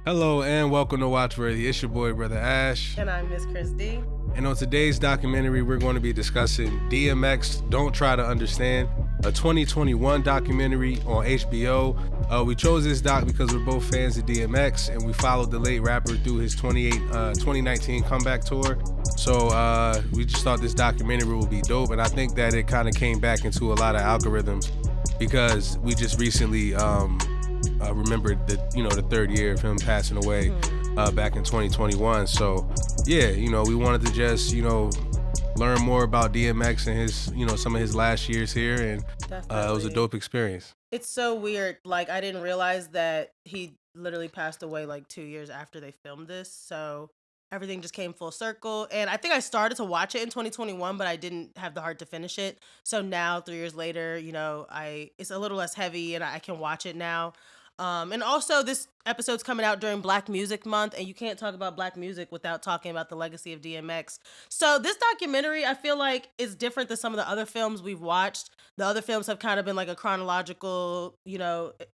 Hello and welcome to Watchworthy. It's your boy, Brother Ash. And I'm Miss Chris D. And on today's documentary, we're going to be discussing DMX, Don't Try to Understand, a 2021 documentary on HBO. We chose this doc because we're both fans of DMX and we followed the late rapper through his 2019 comeback tour. So we just thought this documentary would be dope, and I think that it kind of came back into a lot of algorithms because we just recently remembered the third year of him passing away back in 2021. So yeah, we wanted to just learn more about DMX and his some of his last years here, and it was a dope experience. It's so weird. Like, I didn't realize that he literally passed away like 2 years after they filmed this. So everything just came full circle. And I think I started to watch it in 2021, but I didn't have the heart to finish it. So now, 3 years later, it's a little less heavy and I can watch it now. And also, this episode's coming out during Black Music Month, and you can't talk about Black music without talking about the legacy of DMX. So this documentary, I feel like, is different than some of the other films we've watched. The other films have kind of been like a chronological,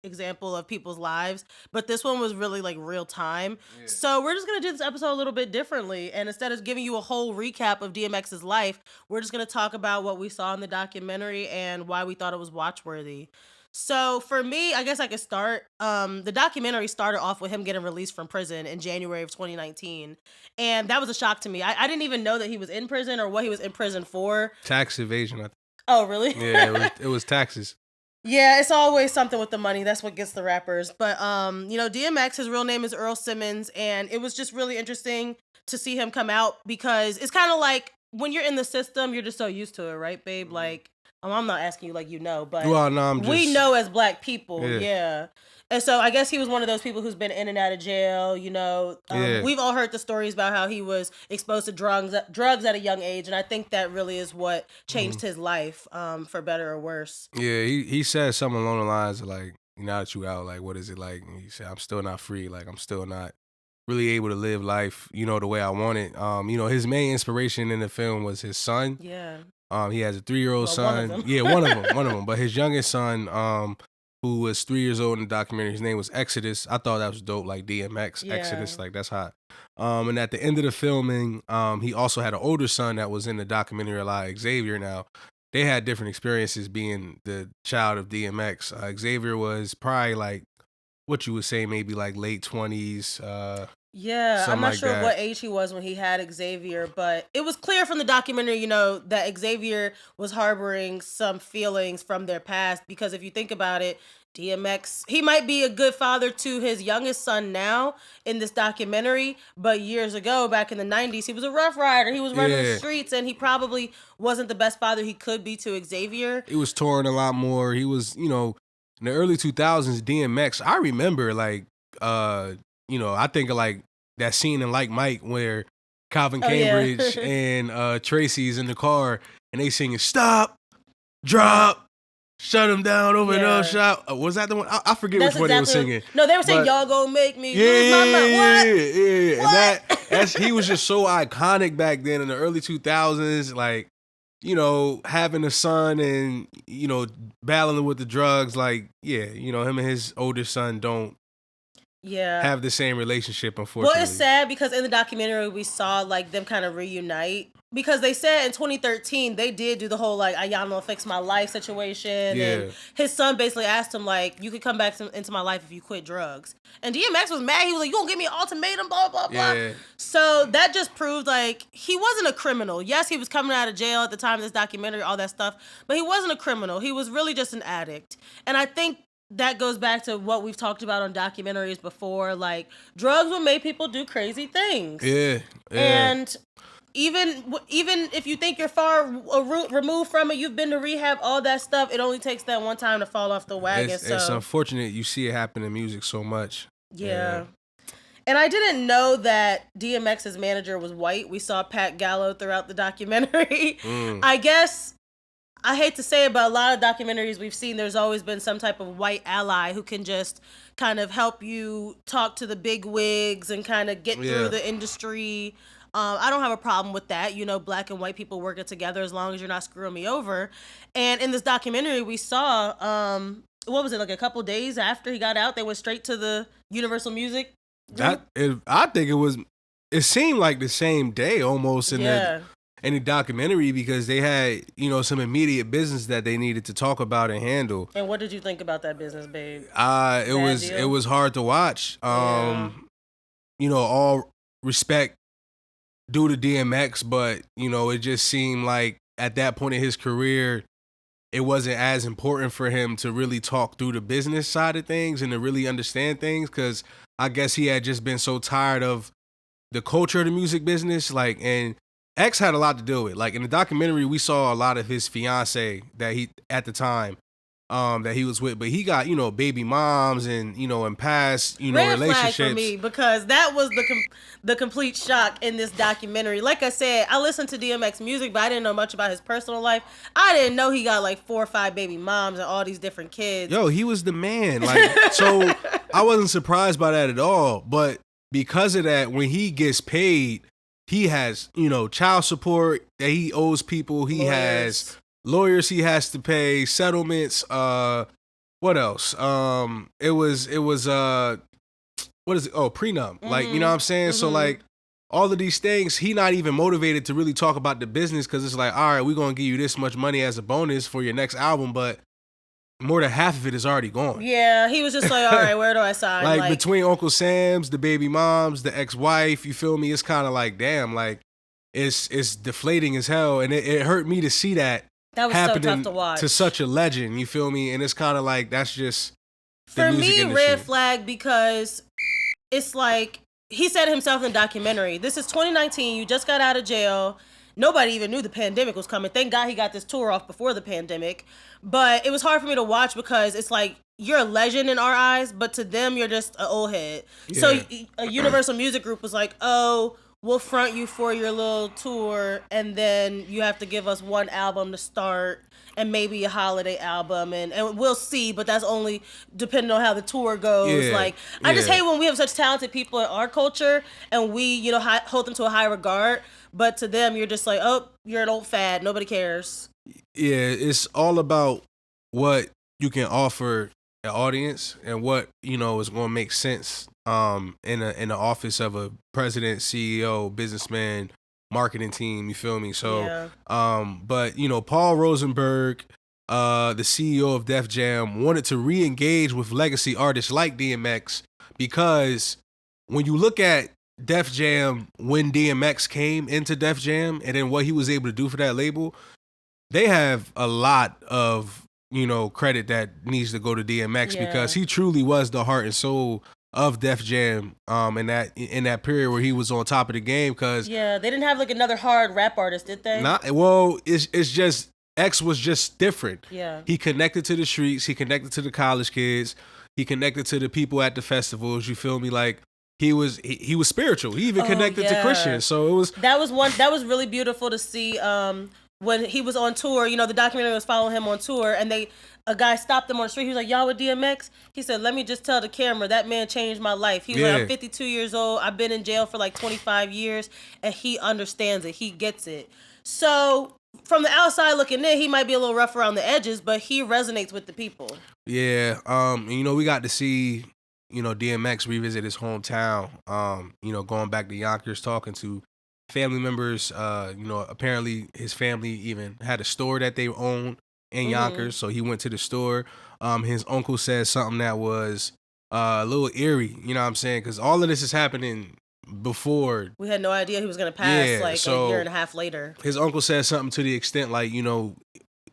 example of people's lives, but this one was really like real time. Yeah. So we're just gonna do this episode a little bit differently, and instead of giving you a whole recap of DMX's life, we're just gonna talk about what we saw in the documentary and why we thought it was watchworthy. So for me, I guess I could start. The documentary started off with him getting released from prison in January of 2019. And that was a shock to me. I didn't even know that he was in prison or what he was in prison for. Tax evasion, I think. Oh, really? Yeah, it was taxes. Yeah, it's always something with the money. That's what gets the rappers. But, DMX, his real name is Earl Simmons. And it was just really interesting to see him come out because it's kind of like when you're in the system, you're just so used to it, right, babe? Like, I'm not asking you like but well, no, we know as Black people, yeah. And so I guess he was one of those people who's been in and out of jail, We've all heard the stories about how he was exposed to drugs at a young age, and I think that really is what changed his life, for better or worse. Yeah, he said something along the lines of like, now that you out, like, what is it like? And he said, I'm still not free, like, I'm still not really able to live life, the way I want it. His main inspiration in the film was his son. Yeah. He has a 3-year-old son. One of them. Yeah, one of them. But his youngest son, who was 3 years old in the documentary, his name was Exodus. I thought that was dope, like DMX, yeah. Exodus, like that's hot. And at the end of the filming, he also had an older son that was in the documentary a lot, Xavier. Now, they had different experiences being the child of DMX. Xavier was probably like, what you would say, maybe like late 20s. Yeah, I'm not like sure that. what age he was when he had Xavier, but it was clear from the documentary, that Xavier was harboring some feelings from their past, because if you think about it, DMX, he might be a good father to his youngest son now in this documentary, but years ago, back in the 90s, he was a rough rider. He was running the streets, and he probably wasn't the best father he could be to Xavier. He was touring a lot more. He was, in the early 2000s, DMX, I remember like, I think of like that scene in Like Mike where Calvin Cambridge and Tracy's in the car and they singing "Stop, Drop, Shut Him Down, Over and Up, Shop." Was that the one? I forget which one they were singing. No, they were saying "Y'all gonna make me lose my mind." What? Yeah. What? And he was just so iconic back then in the early 2000s. Like, having a son and battling with the drugs. Like, him and his older son don't have the same relationship, unfortunately. Well, it's sad because in the documentary we saw like them kind of reunite, because they said in 2013 they did do the whole like "Y'all gonna fix my life" situation. Yeah. And his son basically asked him like, "You could come back into my life if you quit drugs." And DMX was mad. He was like, "You gonna give me an ultimatum, blah blah blah." Yeah. So that just proved like he wasn't a criminal. Yes, he was coming out of jail at the time of this documentary, all that stuff, but he wasn't a criminal. He was really just an addict. And I think that goes back to what we've talked about on documentaries before. Like, drugs will make people do crazy things. Yeah. And even if you think you're far removed from it, you've been to rehab, all that stuff, it only takes that one time to fall off the wagon. It's unfortunate you see it happen in music so much. Yeah. And I didn't know that DMX's manager was white. We saw Pat Gallo throughout the documentary. I guess, I hate to say it, but a lot of documentaries we've seen, there's always been some type of white ally who can just kind of help you talk to the big wigs and kind of get through the industry. I don't have a problem with that. Black and white people working together as long as you're not screwing me over. And in this documentary, we saw, what was it, like a couple days after he got out, they went straight to the Universal Music I think it was. It seemed like the same day almost in the documentary because they had some immediate business that they needed to talk about and handle. And what did you think about that business, babe? It was hard to watch. All respect due to DMX, but it just seemed like at that point in his career, it wasn't as important for him to really talk through the business side of things and to really understand things because I guess he had just been so tired of the culture of the music business. Like, and X had a lot to deal with. Like in the documentary, we saw a lot of his fiance that he at the time that he was with, but he got baby moms and and past Red relationships. flag for me because that was the complete shock in this documentary. Like I said, I listened to DMX music, but I didn't know much about his personal life. I didn't know he got like 4 or 5 baby moms and all these different kids. Yo, he was the man. Like, so I wasn't surprised by that at all. But because of that, when he gets paid, he has child support that he owes people. He has lawyers he has to pay, settlements, what else? It was what is it? Oh, prenup. Like, you know what I'm saying? So like all of these things, he not even motivated to really talk about the business because it's like, all right, we're gonna give you this much money as a bonus for your next album, but more than half of it is already gone. Yeah, he was just like, all right, where do I sign? like between Uncle Sam's, the baby moms, the ex-wife, you feel me? It's kind of like, damn, like it's deflating as hell, and it hurt me to see that. That was so tough to watch. To such a legend, you feel me? And it's kind of like, that's just for me, red flag, because it's like, he said himself in the documentary, this is 2019, you just got out of jail. Nobody even knew the pandemic was coming. Thank God he got this tour off before the pandemic. But it was hard for me to watch because it's like, you're a legend in our eyes, but to them, you're just an old head. Yeah. So a Universal Music Group was like, oh, we'll front you for your little tour, and then you have to give us one album to start and maybe a holiday album, and we'll see, but that's only depending on how the tour goes. Yeah, I just hate when we have such talented people in our culture and we, hold them to a high regard, but to them, you're just like, oh, you're an old fad. Nobody cares. Yeah, it's all about what you can offer an audience and what, is going to make sense in the office of a president, CEO, businessman, marketing team, you feel me? So but Paul Rosenberg, the CEO of Def Jam, wanted to re-engage with legacy artists like DMX because when you look at Def Jam when DMX came into Def Jam and then what he was able to do for that label, they have a lot of credit that needs to go to DMX because he truly was the heart and soul of Def Jam in that period where he was on top of the game. Because they didn't have like another hard rap artist, did they? It's just X was just different. He connected to the streets, he connected to the college kids, he connected to the people at the festivals, you feel me? Like he was spiritual. He even connected to Christians. So it was that was really beautiful to see when he was on tour. The documentary was following him on tour, and a guy stopped him on the street. He was like, y'all with DMX? He said, let me just tell the camera, that man changed my life. He was like, I'm 52 years old. I've been in jail for like 25 years, and he understands it. He gets it. So from the outside looking in, he might be a little rough around the edges, but he resonates with the people. Yeah. We got to see, DMX revisit his hometown, going back to Yonkers, talking to family members. Apparently his family even had a store that they owned in Yonkers, so he went to the store. His uncle said something that was a little eerie, you know what I'm saying? Because all of this is happening before. We had no idea he was going to pass a year and a half later. His uncle said something to the extent like,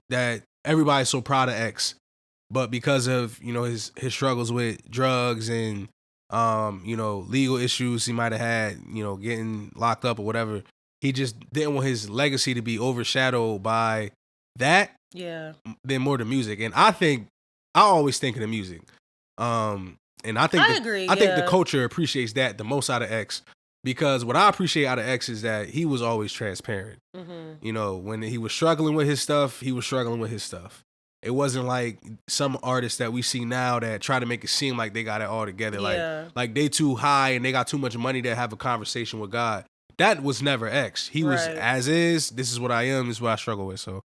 that everybody's so proud of X, but because of, his struggles with drugs and, legal issues he might have had, getting locked up or whatever, he just didn't want his legacy to be overshadowed by that. Than more the music. And I always think of the music. And I think I think the culture appreciates that the most out of X, because what I appreciate out of X is that he was always transparent. When he was struggling with his stuff, he was struggling with his stuff. It wasn't like some artists that we see now that try to make it seem like they got it all together. Like they too high and they got too much money to have a conversation with God. That was never X. He was as is. This is what I am. This is what I struggle with. So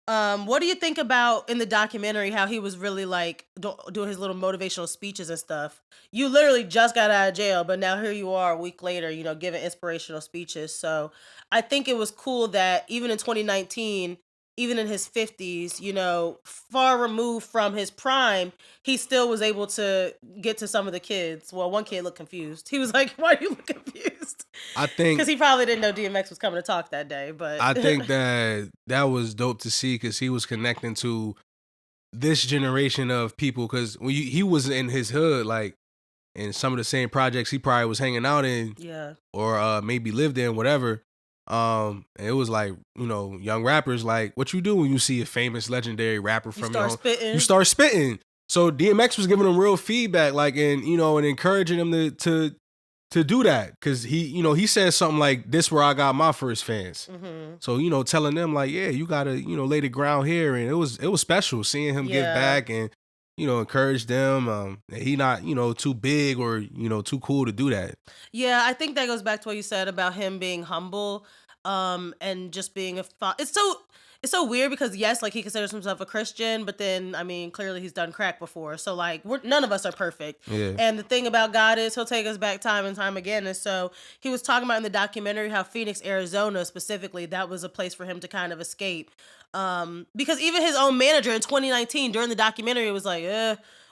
What do you think about in the documentary how he was really like doing his little motivational speeches and stuff? You literally just got out of jail, but now here you are a week later, giving inspirational speeches. So I think it was cool that even in 2019, even in his 50s, far removed from his prime, he still was able to get to some of the kids. Well, one kid looked confused. He was like, "Why do you look confused?" I Because think he probably didn't know DMX was coming to talk that day. But I think that was dope to see because he was connecting to this generation of people. Because when he was in his hood, like in some of the same projects he probably was hanging out in, yeah, or maybe lived in, whatever. And it was like, young rappers, like, what you do when you see a famous, legendary rapper you from your start home? spitting. You start spitting. So DMX was giving them real feedback, like, and encouraging them to do that, because he said something like, "This where I got my first fans." Mm-hmm. So telling them like, yeah, you gotta lay the ground here, and it was special seeing him give Yeah. back and encourage them. He not too big or too cool to do that. Yeah, I think that goes back to what you said about him being humble, and just being it's so weird because yes, like he considers himself a Christian, but then I mean, clearly he's done crack before. So like none of us are perfect. Yeah. And the thing about God is he'll take us back time and time again. And so he was talking about in the documentary how Phoenix, Arizona specifically, that was a place for him to kind of escape. Because even his own manager in 2019 during the documentary was like,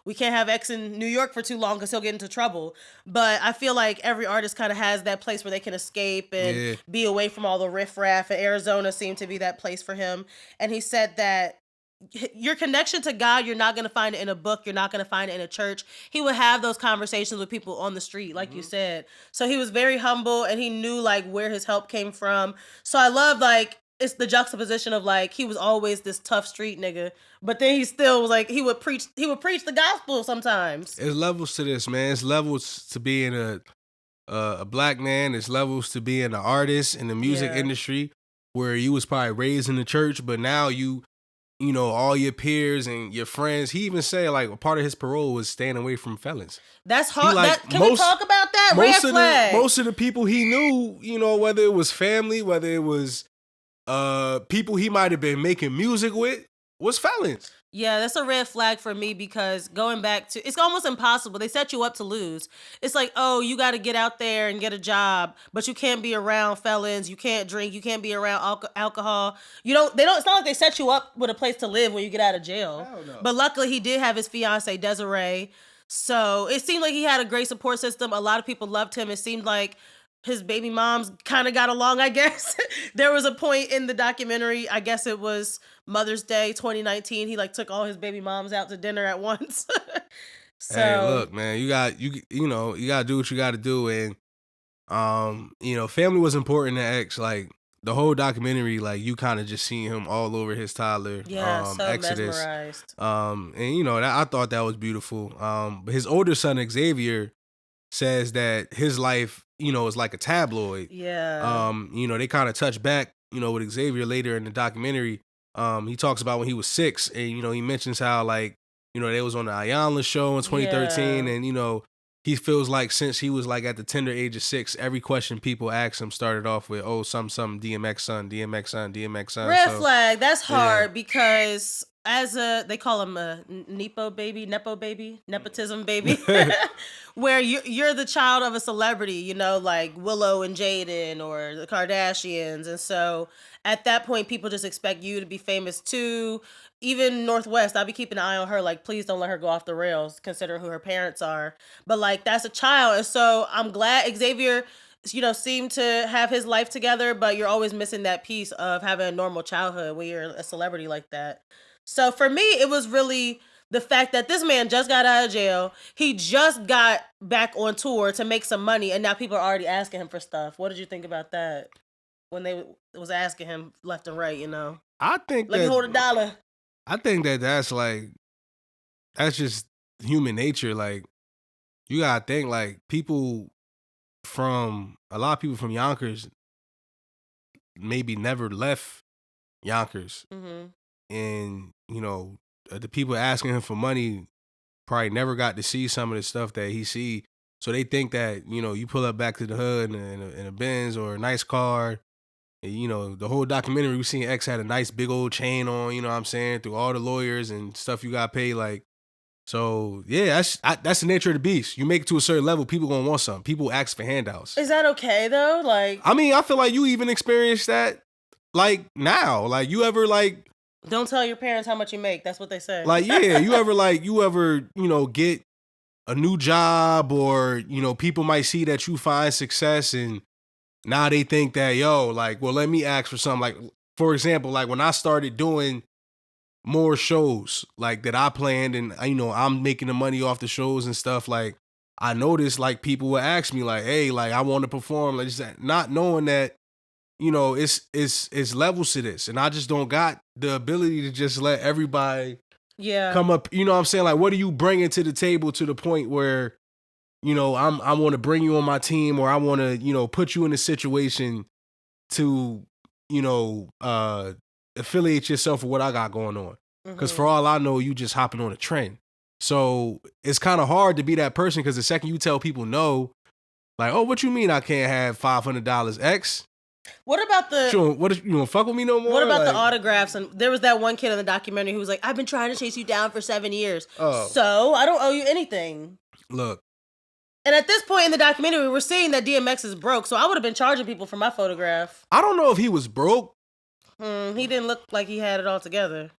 we can't have X in New York for too long because he'll get into trouble. But I feel like every artist kind of has that place where they can escape and be away from all the riffraff. And Arizona seemed to be that place for him. And he said that your connection to God, you're not going to find it in a book. You're not going to find it in a church. He would have those conversations with people on the street, like you said. So he was very humble and he knew like where his help came from. So I love like, it's the juxtaposition of like, he was always this tough street nigga, but then he still was like, he would preach the gospel sometimes. There's levels to this, man. It's levels to being a black man. There's levels to being an artist in the music industry, where you was probably raised in the church, but now all your peers and your friends. He even said like a part of his parole was staying away from felons. That's hard. Can we talk about that? Red flag. Most of the people he knew, whether it was family, whether it was people he might have been making music with, was felons. Yeah, that's a red flag for me because going back to, it's almost impossible. They set you up to lose. It's like, oh, you got to get out there and get a job, but you can't be around felons. You can't drink. You can't be around alcohol. It's not like they set you up with a place to live when you get out of jail. Hell no. But luckily he did have his fiance, Desiree. So it seemed like he had a great support system. A lot of people loved him. It seemed like his baby moms kind of got along, I guess. There was a point in the documentary, I guess it was Mother's Day 2019, he like took all his baby moms out to dinner at once. So hey, look, man, you got to do what you got to do, and family was important to X. Like the whole documentary, like you kind of just seeing him all over his toddler, so Exodus, mesmerized. and I thought that was beautiful. But his older son Xavier says that his life, is like a tabloid. Yeah. They kind of touch back, with Xavier later in the documentary. He talks about when he was 6, and he mentions how like, they was on the Ayanla show in 2013, and he feels like since he was like at the tender age of 6, every question people asked him started off with, "Oh, some DMX son, DMX son, DMX son." Red flag. That's hard because they call him a nepo baby, nepotism baby, where you're the child of a celebrity, like Willow and Jaden or the Kardashians, and so at that point, people just expect you to be famous too. Even Northwest, I'll be keeping an eye on her. Like, please don't let her go off the rails, considering who her parents are. But like, that's a child, and so I'm glad Xavier seem to have his life together, but you're always missing that piece of having a normal childhood when you're a celebrity like that. So for me, it was really the fact that this man just got out of jail. He just got back on tour to make some money, and now people are already asking him for stuff. What did you think about that? When they was asking him left and right, I think let me hold $1. I think that's just human nature. Like, you gotta think like a lot of people from Yonkers maybe never left Yonkers. Mm-hmm. And the people asking him for money probably never got to see some of the stuff that he see, so they think that you pull up back to the hood in a Benz or a nice car, You know, the whole documentary, we seen X had a nice big old chain on, you know what I'm saying, through all the lawyers and stuff you got paid. Like, so yeah, that's the nature of the beast. You make it to a certain level, people gonna want something. People ask for handouts. Is that okay though? Like, I mean, I feel like you even experienced that, like now. Like, you ever like, don't tell your parents how much you make. That's what they say. like, yeah, you ever, you know, get a new job, or, you know, people might see that you find success and now they think that, yo, like, well, let me ask for something. Like, for example, like when I started doing more shows like that I planned, and, you know, I'm making the money off the shows and stuff, like, I noticed like people would ask me like, hey, like, I want to perform, like, just not knowing that, you know, it's levels to this, and I just don't got the ability to just let everybody come up. You know what I'm saying? Like, what are you bringing to the table to the point where, you know, I want to bring you on my team, or I want to, you know, put you in a situation to, you know, affiliate yourself with what I got going on. Because for all I know, you just hopping on a trend. So it's kind of hard to be that person, because the second you tell people no, like, oh, what you mean I can't have $500 X? What about the? You don't fuck with me no more? What about like, the autographs? And there was that one kid in the documentary who was like, "I've been trying to chase you down for 7 years, so I don't owe you anything." Look. And at this point in the documentary, we're seeing that DMX is broke, so I would have been charging people for my photograph. I don't know if he was broke. He didn't look like he had it all together.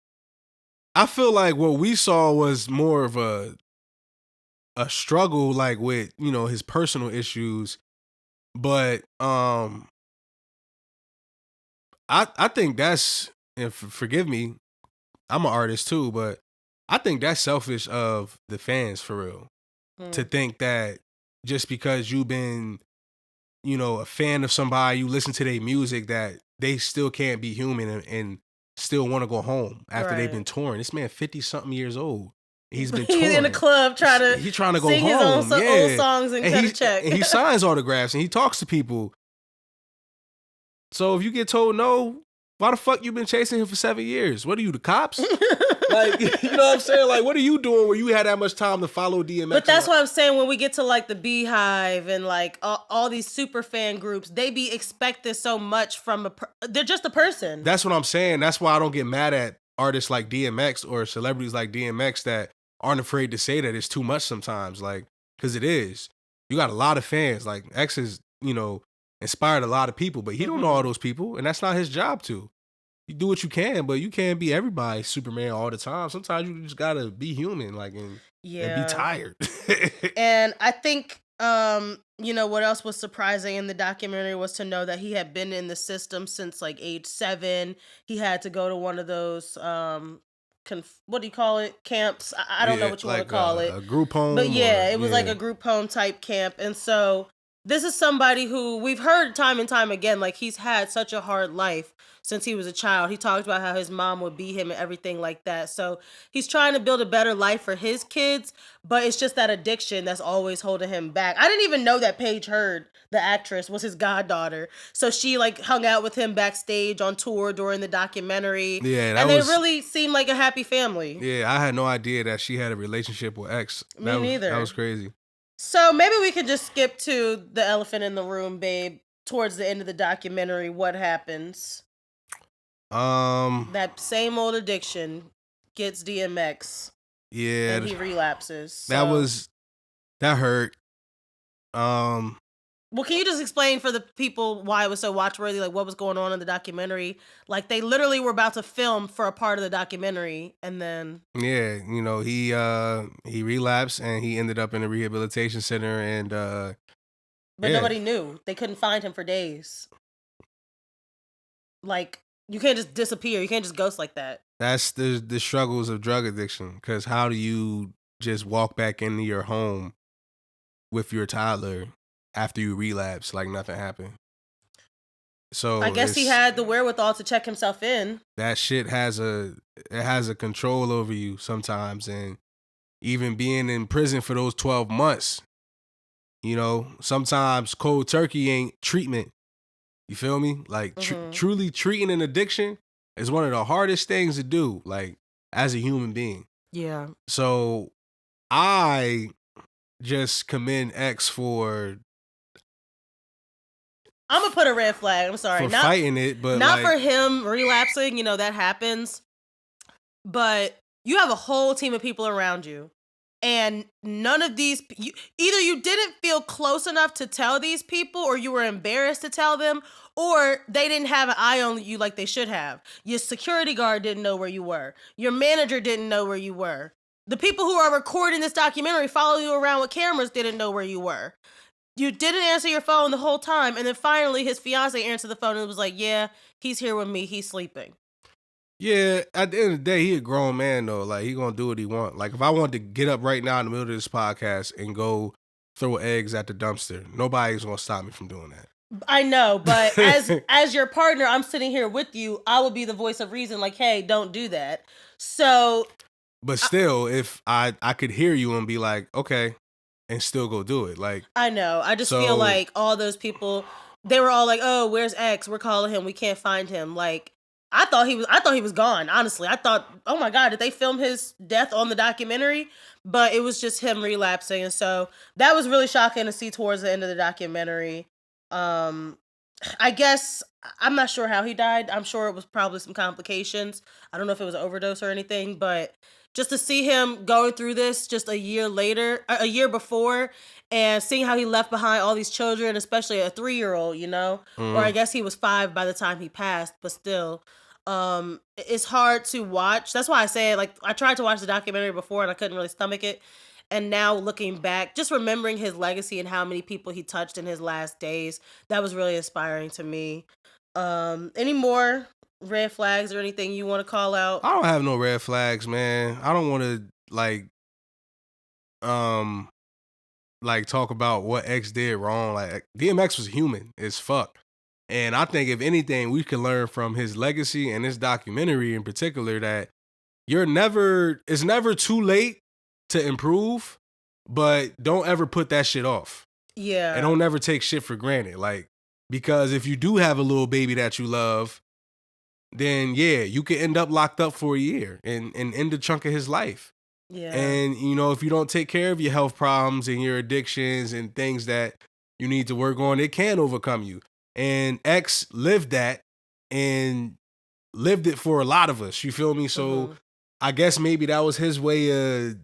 I feel like what we saw was more of a struggle, like, with, you know, his personal issues. But I think that's, and forgive me, I'm an artist too, but I think that's selfish of the fans, for real. To think that just because you've been, you know, a fan of somebody, you listen to their music, that they still can't be human and still want to go home after they've been touring. This man 50-something years old. He's been touring. He's in a club trying to go sing home. His old songs and cut a check. And he signs autographs and he talks to people. So if you get told no, why the fuck you been chasing him for 7 years? What are you, the cops? Like, you know what I'm saying? Like, what are you doing where you had that much time to follow DMX? But that's what I'm saying. When we get to like the Beehive and like all these super fan groups, they be expected so much from they're just a person. That's what I'm saying. That's why I don't get mad at artists like DMX or celebrities like DMX that aren't afraid to say that it's too much sometimes. Like, because it is. You got a lot of fans. Like, X has, you know, inspired a lot of people, but he don't know all those people, and that's not his job to. You do what you can, but you can't be everybody Superman all the time. Sometimes you just gotta be human, like, and be tired. And I think, you know, what else was surprising in the documentary was to know that he had been in the system since like age 7. He had to go to one of those, what do you call it? Camps. I don't know what you want to call it. A group home. But yeah, it was like a group home type camp. And so this is somebody who we've heard time and time again, like, he's had such a hard life since he was a child. He talked about how his mom would beat him and everything like that. So he's trying to build a better life for his kids, but it's just that addiction that's always holding him back. I didn't even know that Paige Hurd, the actress, was his goddaughter. So she like hung out with him backstage on tour during the documentary. Yeah, and they really seemed like a happy family. Yeah, I had no idea that she had a relationship with X. Me neither. That was crazy. So maybe we could just skip to the elephant in the room, babe. Towards the end of the documentary, what happens? That same old addiction gets DMX. Yeah. And he relapses. So. That hurt. Well, can you just explain for the people why it was so watchworthy, like what was going on in the documentary? Like, they literally were about to film for a part of the documentary, and then... Yeah, you know, he relapsed, and he ended up in a rehabilitation center, and... But nobody knew. They couldn't find him for days. Like, you can't just disappear. You can't just ghost like that. That's the struggles of drug addiction, because how do you just walk back into your home with your toddler after you relapse like nothing happened? So I guess he had the wherewithal to check himself in. That shit has a control over you sometimes, and even being in prison for those 12 months, you know, sometimes cold turkey ain't treatment. You feel me? Like truly treating an addiction is one of the hardest things to do, like, as a human being. Yeah. So I just commend X for I'm gonna put a red flag. I'm sorry, for fighting it, but not like, for him relapsing. You know that happens, but you have a whole team of people around you, and none of these either you didn't feel close enough to tell these people, or you were embarrassed to tell them, or they didn't have an eye on you like they should have. Your security guard didn't know where you were. Your manager didn't know where you were. The people who are recording this documentary, following you around with cameras, didn't know where you were. You didn't answer your phone the whole time, and then finally his fiance answered the phone and was like, "Yeah, he's here with me. He's sleeping." yeah, at the end of the day, he a grown man though. Like, he gonna do what he want. Like, if I wanted to get up right now in the middle of this podcast and go throw eggs at the dumpster, nobody's gonna stop me from doing that. I know, but as your partner, I'm sitting here with you. I will be the voice of reason, like, "Hey, don't do that." So, But still, if I could hear you and be like, okay, and still go do it. Like, I know. I just So- feel like all those people, they were all like, "Oh, where's X? We're calling him. We can't find him." Like, I thought he was gone. Honestly, I thought, "Oh my God, did they film his death on the documentary?" But it was just him relapsing, and so that was really shocking to see towards the end of the documentary. I guess I'm not sure how he died. I'm sure it was probably some complications. I don't know if it was an overdose or anything, but just to see him going through this just a year before, and seeing how he left behind all these children, especially a 3-year-old, or I guess he was 5 by the time he passed, but still, it's hard to watch. That's why I say, like, I tried to watch the documentary before and I couldn't really stomach it. And now looking back, just remembering his legacy and how many people he touched in his last days, that was really inspiring to me. Any more red flags or anything you want to call out? I don't have no red flags, man. I don't want to like talk about what X did wrong. Like, DMX was human as fuck. And I think if anything, we can learn from his legacy and this documentary in particular that it's never too late to improve, but don't ever put that shit off. Yeah. And don't never take shit for granted. Like, because if you do have a little baby that you love, then yeah, you could end up locked up for a year and end a chunk of his life. Yeah. And, if you don't take care of your health problems and your addictions and things that you need to work on, it can overcome you. And X lived that and lived it for a lot of us. You feel me? So I guess maybe that was his way of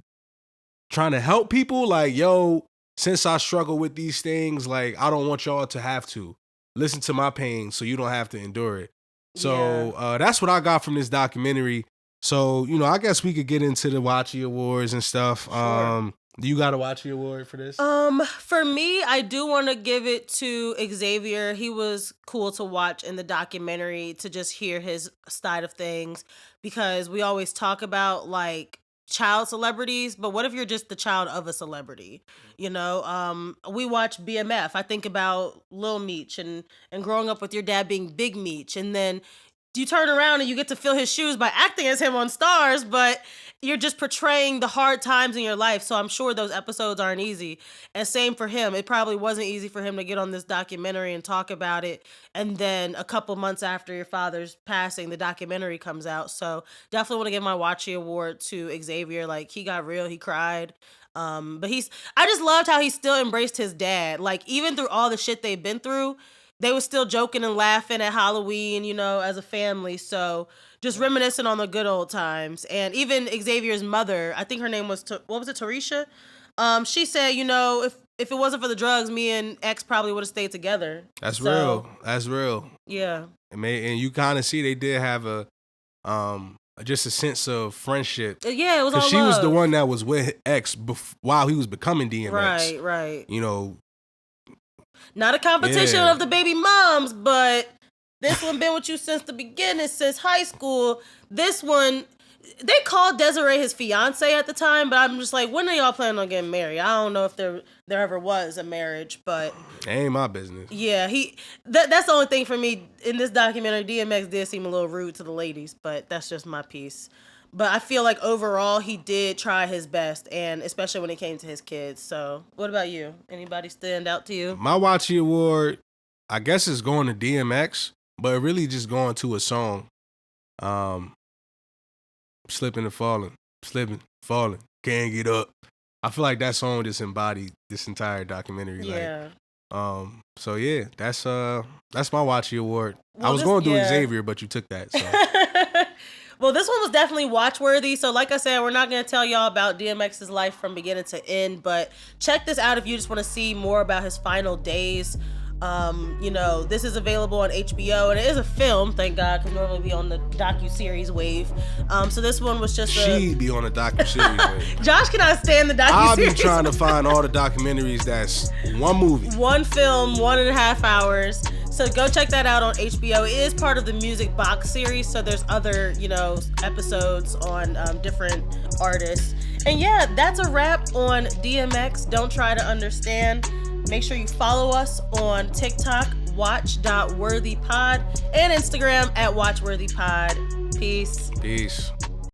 trying to help people. Like, yo, since I struggle with these things, like, I don't want y'all to have to listen to my pain so you don't have to endure it. So that's what I got from this documentary. So, I guess we could get into the Watchy Awards and stuff. Sure. Do you got a Watchy Award for this? For me, I do want to give it to Xavier. He was cool to watch in the documentary, to just hear his side of things, because we always talk about, like, child celebrities, but what if you're just the child of a celebrity? We watch BMF. I think about Lil Meech and growing up with your dad being Big Meech, and then you turn around and you get to fill his shoes by acting as him on Stars, but you're just portraying the hard times in your life. So I'm sure those episodes aren't easy. And same for him. It probably wasn't easy for him to get on this documentary and talk about it. And then a couple months after your father's passing, the documentary comes out. So definitely want to give my Watchy Award to Xavier. Like, he got real. He cried. But I just loved how he still embraced his dad. Like, even through all the shit they've been through, they were still joking and laughing at Halloween, as a family. So just reminiscing on the good old times. And even Xavier's mother, I think her name was, Tarisha? She said, if it wasn't for the drugs, me and X probably would have stayed together. That's real. That's real. Yeah. And you kind of see they did have just a sense of friendship. Yeah, it was all love. She was the one that was with X while he was becoming DMX. Right. Not a competition of the baby moms, but this one been with you since the beginning, since high school. This one, they called Desiree his fiance at the time, but I'm just like, when are y'all planning on getting married? I don't know if there ever was a marriage, but it ain't my business. Yeah, that's the only thing for me in this documentary. DMX did seem a little rude to the ladies, but that's just my piece. But I feel like overall he did try his best, and especially when it came to his kids. So what about you? Anybody stand out to you? My Watchy Award, I guess, is going to DMX, but really just going to a song. Slipping and falling, can't get up. I feel like that song just embodied this entire documentary. Yeah. Like, So yeah, that's my Watchy award. Well, I was going to do Xavier, but you took that. So. Well, this one was definitely watch-worthy. So like I said, we're not going to tell y'all about DMX's life from beginning to end, but check this out if you just want to see more about his final days. This is available on HBO, and it is a film, thank God, because normally we on the docu-series wave. So this one was just She be on a docu-series wave. Josh cannot stand the docu-series. I'll be trying to find all the documentaries that's one movie. One film, 1.5 hours. So go check that out on HBO. It is part of the Music Box series, so there's other, episodes on different artists. And yeah, that's a wrap on DMX. Don't try to understand. Make sure you follow us on TikTok, watch.worthypod, and Instagram at watchworthypod. Peace. Peace.